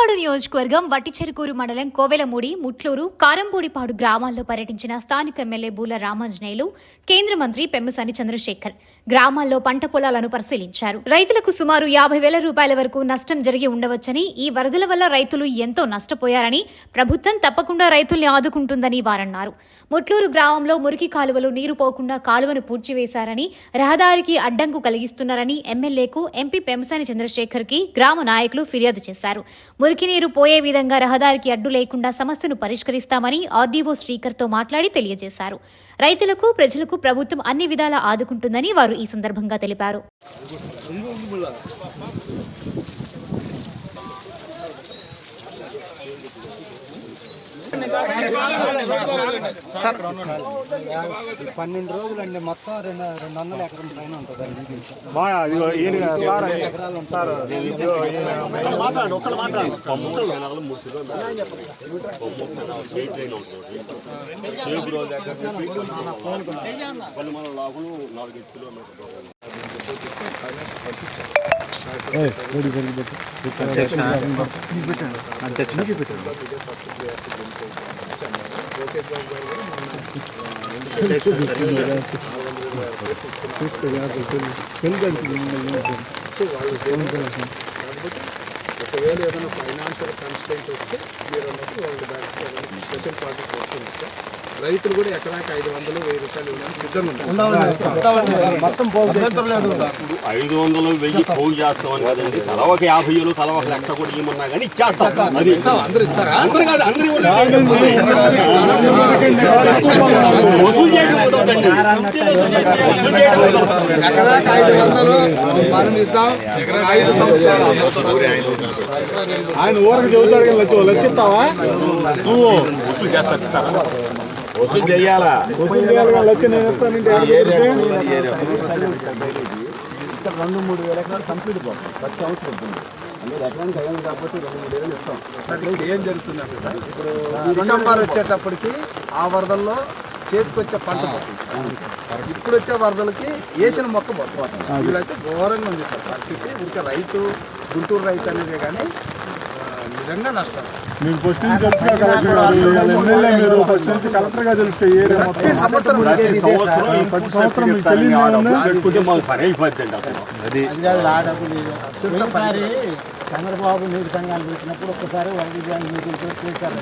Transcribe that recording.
పత్తిపాడు నియోజకవర్గం వట్టిచెరుకూరు మండలం కోవెలమూడి, ముట్లూరు, కారంపూడిపాడు గ్రామాల్లో పర్యటించిన స్థానిక ఎమ్మెల్యే బూల రామాంజనేయులు, కేంద్ర మంత్రి పెమ్మసాని చంద్రశేఖర్ గ్రామాల్లో పంట పొలాలను పరిశీలించారు. రైతులకు సుమారు 50,000 రూపాయల వరకు నష్టం జరిగి ఉండవచ్చని, ఈ వరదల వల్ల రైతులు ఎంతో నష్టపోయారని, ప్రభుత్వం తప్పకుండా రైతుల్ని ఆదుకుంటుందని వారన్నారు. ముట్లూరు గ్రామంలో మురికి కాలువలు నీరు పోకుండా కాలువను పూడ్చివేశారని, రహదారికి అడ్డంకు కలిగిస్తున్నారని ఎమ్మెల్యేకు ఎంపీ పెమ్మసాని చంద్రశేఖర్ కి గ్రామ నాయకులు ఫిర్యాదు చేశారు. మురికి నీరు పోయే విధంగా రహదారికి అడ్డు లేకుండా సమస్యను పరిష్కరిస్తామని ఆర్డీఓ శ్రీకర్తో మాట్లాడి తెలియజేశారు. రైతులకు, ప్రజలకు ప్రభుత్వం అన్ని విధాలా ఆదుకుంటుందని వారు ఈ సందర్భంగా తెలిపారు. సార్ 12 రోజులండి, మొత్తం 200 ఎకరం పైన ఉంటుంది. ఒకవేళ ఏదైనా ఫైనాన్షియల్ కన్స్ట్రెయింట్ వస్తే మీరు అన్నట్టు వాళ్ళు దానికి స్పెషల్ ప్రాజెక్ట్ వస్తుంది. రైతులు కూడా ఎకరాకి 500, 1000 రూపాయలు ఇవ్వడానికి సిద్ధంగా ఉంటారు. మొత్తం 500, 1000 పోగు చేస్తామని కదండి. తల ఒక 50,000, తల ఒక 1,00,000 కూడా ఇవ్వమన్నా కానీ ఇచ్చేస్తాం. అది అందరూ ఇస్తారా? వసూలు చేయడం ఎకరాకి 500 మనం ఇద్దాం. 5 సంవత్సరాలు ఆయన ఊరికి చెబుతాడు, లచ్చిస్తావా నువ్వు? వసూలు చేయాలా? లచ్చి నేను ఇస్తానంటే 2-3 వేల ఎకరాలు కంప్లీట్ పోతుంది. ప్రతి సంవత్సరం ఉంటుంది. అంటే ఎకరానికి 500 కాబట్టి 2-3 వేలు ఇస్తాం. సార్ ఏం జరుగుతుందంటే సార్, ఇప్పుడు డిసెంబర్ వచ్చేటప్పటికి ఆ వరదల్లో చేతికొచ్చే పంట పోతుంది. ఇప్పుడు వచ్చే వరదలకి వేసిన మొక్క పోతుంది. వీళ్ళైతే ఘోరంగా ఉంది సార్ పరిస్థితి. ఇంకా రైతు, గుంటూరు రైతు అనేది కానీ నిజంగా నష్టం. మీకు ఫస్ట్ నుంచి తెలుసు కలెక్టర్ గా తెలుసు. ప్రతి సంవత్సరం చంద్రబాబు నీటి సంఘాలు పెట్టినప్పుడు ఒక్కసారి 1 నిధులతో చేశారు.